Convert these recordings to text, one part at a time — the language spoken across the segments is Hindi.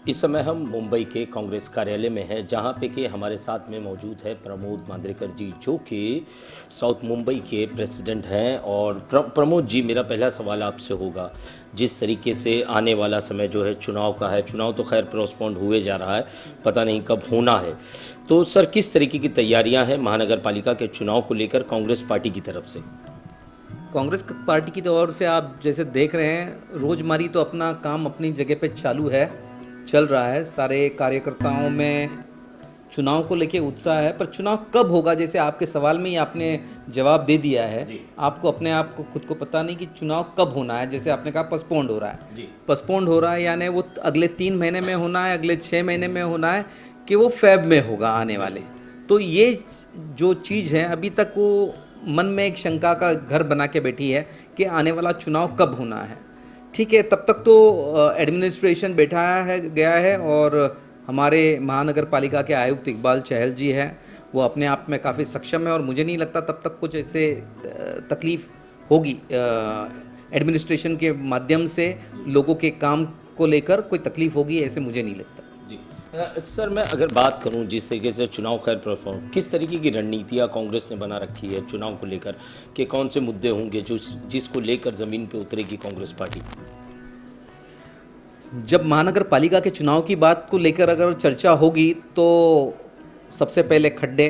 इस समय हम मुंबई के कांग्रेस कार्यालय में हैं, जहां पे कि हमारे साथ में मौजूद है प्रमोद मांजरेकर जी, जो कि साउथ मुंबई के प्रेसिडेंट हैं। और प्रमोद जी, मेरा पहला सवाल आपसे होगा, जिस तरीके से आने वाला समय जो है चुनाव का है, चुनाव तो खैर पोस्टपोन्ड हुए जा रहा है, पता नहीं कब होना है, तो सर किस तरीके की तैयारियां हैं महानगर पालिका के चुनाव को लेकर कांग्रेस पार्टी की तरफ से? कांग्रेस पार्टी की ओर से आप जैसे देख रहे हैं, रोजमर्रा तो अपना काम अपनी जगह पे चालू है, चल रहा है। सारे कार्यकर्ताओं में चुनाव को लेके उत्साह है, पर चुनाव कब होगा, जैसे आपके सवाल में ही आपने जवाब दे दिया है। आपको अपने आप को खुद को पता नहीं कि चुनाव कब होना है। जैसे आपने कहा पोस्टपोन्ड हो रहा है, पोस्टपोन्ड हो रहा है, यानी वो अगले 3 महीने में होना है, अगले 6 महीने में होना है, कि वो फेब में होगा आने वाले। तो ये जो चीज़ है, अभी तक वो मन में एक शंका का घर बना के बैठी है कि आने वाला चुनाव कब होना है। ठीक है, तब तक तो एडमिनिस्ट्रेशन बैठा है गया है, और हमारे महानगर पालिका के आयुक्त इकबाल चहल जी हैं, वो अपने आप में काफ़ी सक्षम है, और मुझे नहीं लगता तब तक कुछ ऐसे तकलीफ़ होगी एडमिनिस्ट्रेशन के माध्यम से। लोगों के काम को लेकर कोई तकलीफ़ होगी, ऐसे मुझे नहीं लगता। सर, मैं अगर बात करूं, जिस तरीके से चुनाव खैर परफॉर्म, किस तरीके की रणनीतियां कांग्रेस ने बना रखी है चुनाव को लेकर, कि कौन से मुद्दे होंगे जिसको लेकर ज़मीन पे उतरेगी कांग्रेस पार्टी? जब महानगर पालिका के चुनाव की बात को लेकर अगर चर्चा होगी, तो सबसे पहले खड्डे,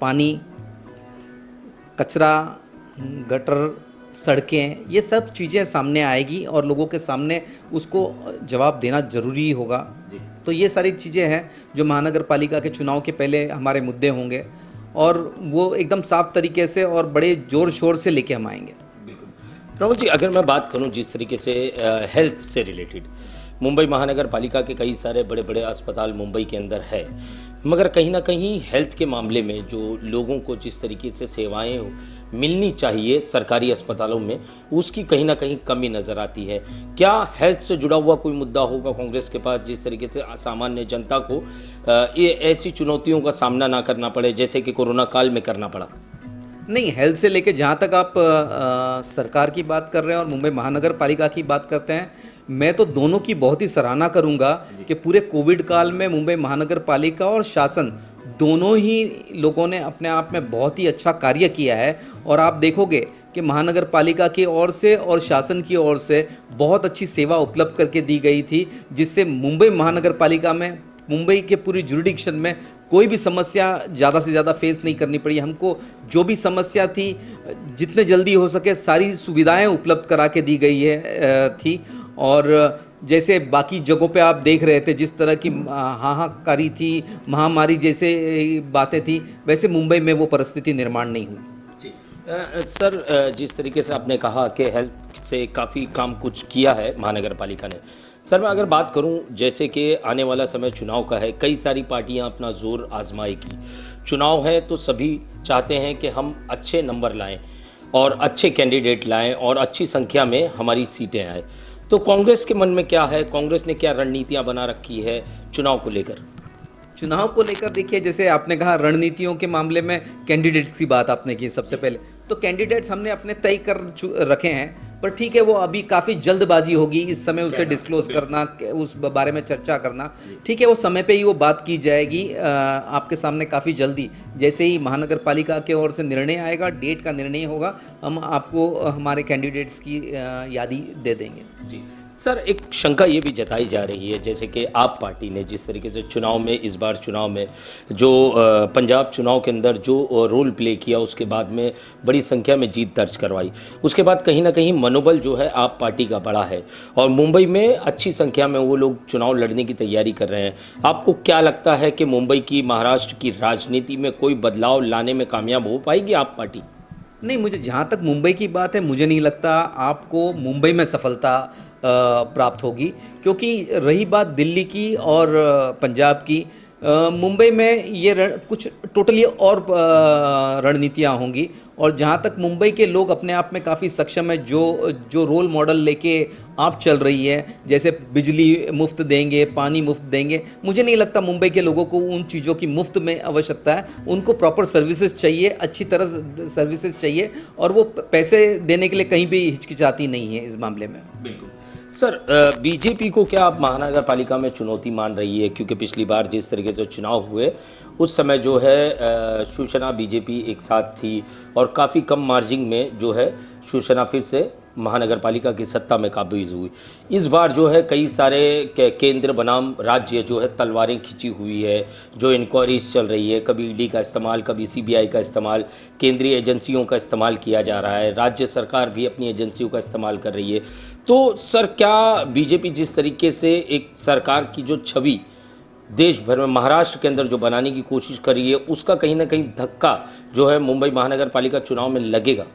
पानी, कचरा, गटर, सड़कें, ये सब चीज़ें सामने आएगी, और लोगों के सामने उसको जवाब देना ज़रूरी होगा। तो ये सारी चीज़ें हैं जो महानगर पालिका के चुनाव के पहले हमारे मुद्दे होंगे, और वो एकदम साफ तरीके से और बड़े ज़ोर शोर से लेके हम आएंगे। प्रमोद जी, अगर मैं बात करूं जिस तरीके से हेल्थ से रिलेटेड, मुंबई महानगर पालिका के कई सारे बड़े बड़े अस्पताल मुंबई के अंदर है, मगर कहीं ना कहीं हेल्थ के मामले में जो लोगों को जिस तरीके से सेवाएं मिलनी चाहिए सरकारी अस्पतालों में, उसकी कहीं ना कहीं कमी नज़र आती है। क्या हेल्थ से जुड़ा हुआ कोई मुद्दा होगा कांग्रेस के पास, जिस तरीके से सामान्य जनता को ये ऐसी चुनौतियों का सामना ना करना पड़े जैसे कि कोरोना काल में करना पड़ा? नहीं, हेल्थ से लेके जहाँ तक आप सरकार की बात कर रहे हैं और मुंबई महानगर पालिका की बात करते हैं, मैं तो दोनों की बहुत ही सराहना करूंगा कि पूरे कोविड काल में मुंबई महानगर पालिका और शासन दोनों ही लोगों ने अपने आप में बहुत ही अच्छा कार्य किया है। और आप देखोगे कि महानगर पालिका की ओर से और शासन की ओर से बहुत अच्छी सेवा उपलब्ध करके दी गई थी, जिससे मुंबई महानगर पालिका में, मुंबई के पूरी जुरिडिक्शन में कोई भी समस्या ज़्यादा से ज़्यादा फेस नहीं करनी पड़ी हमको। जो भी समस्या थी, जितने जल्दी हो सके सारी सुविधाएं उपलब्ध करा के दी गई थी। और जैसे बाकी जगहों पे आप देख रहे थे जिस तरह की हाहाकारी थी, महामारी जैसे बातें थी, वैसे मुंबई में वो परिस्थिति निर्माण नहीं हुई। सर, जिस तरीके से आपने कहा कि हेल्थ से काफ़ी काम कुछ किया है महानगर पालिका ने, सर मैं अगर बात करूं, जैसे कि आने वाला समय चुनाव का है, कई सारी पार्टियां अपना जोर आजमाएगी। चुनाव है तो सभी चाहते हैं कि हम अच्छे नंबर लाएं और अच्छे कैंडिडेट लाएं और अच्छी संख्या में हमारी सीटें आए। तो कांग्रेस के मन में क्या है, कांग्रेस ने क्या रणनीतियां बना रखी है चुनाव को लेकर? चुनाव को लेकर देखिए, जैसे आपने कहा रणनीतियों के मामले में कैंडिडेट्स की बात आपने की सबसे पहले, तो कैंडिडेट्स हमने अपने तय कर रखे हैं, पर ठीक है वो अभी काफ़ी जल्दबाजी होगी इस समय उसे डिस्क्लोज करना, उस बारे में चर्चा करना। ठीक है, वो समय पे ही वो बात की जाएगी आपके सामने काफ़ी जल्दी। जैसे ही महानगर पालिका के ओर से निर्णय आएगा, डेट का निर्णय होगा, हम आपको हमारे कैंडिडेट्स की यादी दे देंगे। जी सर, एक शंका ये भी जताई जा रही है, जैसे कि आप पार्टी ने जिस तरीके से चुनाव में, इस बार चुनाव में जो पंजाब चुनाव के अंदर जो रोल प्ले किया, उसके बाद में बड़ी संख्या में जीत दर्ज करवाई, उसके बाद कहीं ना कहीं मनोबल जो है आप पार्टी का बढ़ा है और मुंबई में अच्छी संख्या में वो लोग चुनाव लड़ने की तैयारी कर रहे हैं। आपको क्या लगता है कि मुंबई की, महाराष्ट्र की राजनीति में कोई बदलाव लाने में कामयाब हो पाएगी आप पार्टी? नहीं, मुझे जहाँ तक मुंबई की बात है, मुझे नहीं लगता आपको मुंबई में सफलता प्राप्त होगी, क्योंकि रही बात दिल्ली की और पंजाब की, मुंबई में ये कुछ टोटली और रणनीतियाँ होंगी। और जहाँ तक मुंबई के लोग अपने आप में काफ़ी सक्षम है, जो जो रोल मॉडल लेके आप चल रही है, जैसे बिजली मुफ्त देंगे, पानी मुफ्त देंगे, मुझे नहीं लगता मुंबई के लोगों को उन चीज़ों की मुफ्त में आवश्यकता है। उनको प्रॉपर सर्विसेज चाहिए, अच्छी तरह सर्विसेज चाहिए, और वो पैसे देने के लिए कहीं भी हिचकिचाती नहीं है इस मामले में। बिल्कुल सर, बीजेपी को क्या आप महानगर पालिका में चुनौती मान रही है? क्योंकि पिछली बार जिस तरीके से चुनाव हुए उस समय जो है शिवसेना बीजेपी एक साथ थी और काफ़ी कम मार्जिन में जो है शिवसेना फिर से महानगर पालिका की सत्ता में काबिज हुई। इस बार जो है कई सारे केंद्र बनाम राज्य जो है तलवारें खिंची हुई है, जो इंक्वायरीज चल रही है, कभी ईडी का इस्तेमाल, कभी सीबीआई का इस्तेमाल, केंद्रीय एजेंसियों का इस्तेमाल किया जा रहा है, राज्य सरकार भी अपनी एजेंसियों का इस्तेमाल कर रही है। तो सर, क्या बीजेपी जिस तरीके से एक सरकार की जो छवि देश भर में महाराष्ट्र के अंदर जो बनाने की कोशिश कर रही है, उसका कहीं ना कहीं धक्का जो है मुंबई महानगर पालिका चुनाव में लगेगा?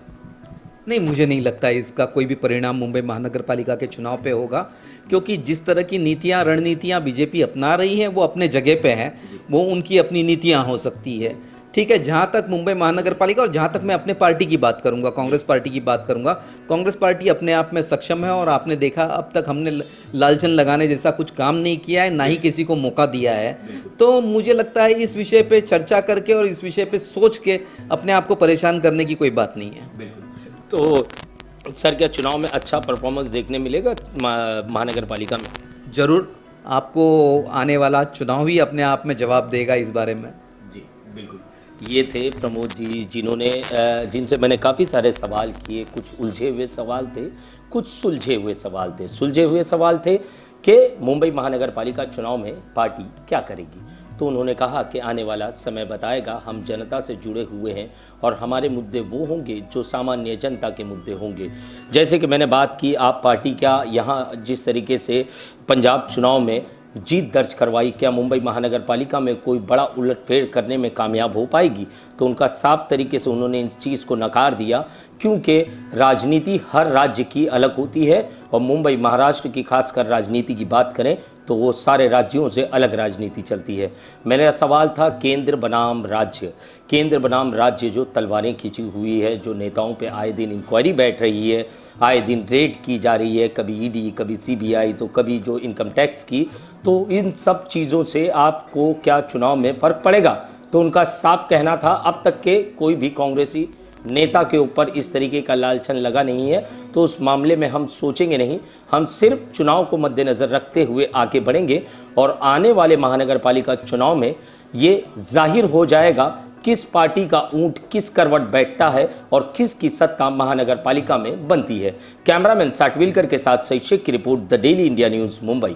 नहीं, मुझे नहीं लगता इसका कोई भी परिणाम मुंबई महानगर पालिका के चुनाव पे होगा, क्योंकि जिस तरह की नीतियाँ रणनीतियाँ बीजेपी अपना रही है वो अपने जगह पे है, वो उनकी अपनी नीतियाँ हो सकती है, ठीक है। जहाँ तक मुंबई महानगर पालिका, और जहाँ तक मैं अपने पार्टी की बात करूँगा, कांग्रेस पार्टी की बात करूँगा, कांग्रेस पार्टी अपने आप में सक्षम है। और आपने देखा अब तक हमने लालचन लगाने जैसा कुछ काम नहीं किया है, ना ही किसी को मौका दिया है। तो मुझे लगता है इस विषय पे चर्चा करके और इस विषय पे सोच के अपने आप को परेशान करने की कोई बात नहीं है। तो सर, क्या चुनाव में अच्छा परफॉर्मेंस देखने मिलेगा महानगर पालिका में? जरूर, आपको आने वाला चुनाव ही अपने आप में जवाब देगा इस बारे में। जी बिल्कुल। ये थे प्रमोद जी, जिन्होंने जिनसे मैंने काफ़ी सारे सवाल किए। कुछ उलझे हुए सवाल थे, कुछ सुलझे हुए सवाल थे। सुलझे हुए सवाल थे कि मुंबई महानगर पालिका चुनाव में पार्टी क्या करेगी, तो उन्होंने कहा कि आने वाला समय बताएगा, हम जनता से जुड़े हुए हैं और हमारे मुद्दे वो होंगे जो सामान्य जनता के मुद्दे होंगे। जैसे कि मैंने बात की, आप पार्टी क्या यहाँ जिस तरीके से पंजाब चुनाव में जीत दर्ज करवाई, क्या मुंबई महानगर पालिका में कोई बड़ा उलटफेर करने में कामयाब हो पाएगी? तो उनका साफ तरीके से उन्होंने इस चीज़ को नकार दिया, क्योंकि राजनीति हर राज्य की अलग होती है और मुंबई महाराष्ट्र की खासकर राजनीति की बात करें तो वो सारे राज्यों से अलग राजनीति चलती है। मेरा सवाल था केंद्र बनाम राज्य, केंद्र बनाम राज्य जो तलवारें खींची हुई है, जो नेताओं पे आए दिन इंक्वायरी बैठ रही है, आए दिन रेड की जा रही है, कभी ईडी, कभी सीबीआई, तो कभी जो इनकम टैक्स की, तो इन सब चीज़ों से आपको क्या चुनाव में फ़र्क पड़ेगा? तो उनका साफ कहना था अब तक के कोई भी कांग्रेसी नेता के ऊपर इस तरीके का लालचन लगा नहीं है, तो उस मामले में हम सोचेंगे नहीं, हम सिर्फ चुनाव को मद्देनज़र रखते हुए आगे बढ़ेंगे और आने वाले महानगर पालिका चुनाव में ये जाहिर हो जाएगा किस पार्टी का ऊंट किस करवट बैठता है और किसकी सत्ता महानगर पालिका में बनती है। कैमरामैन साटविलकर के साथ शैक्षिक की report, the daily India news, Mumbai.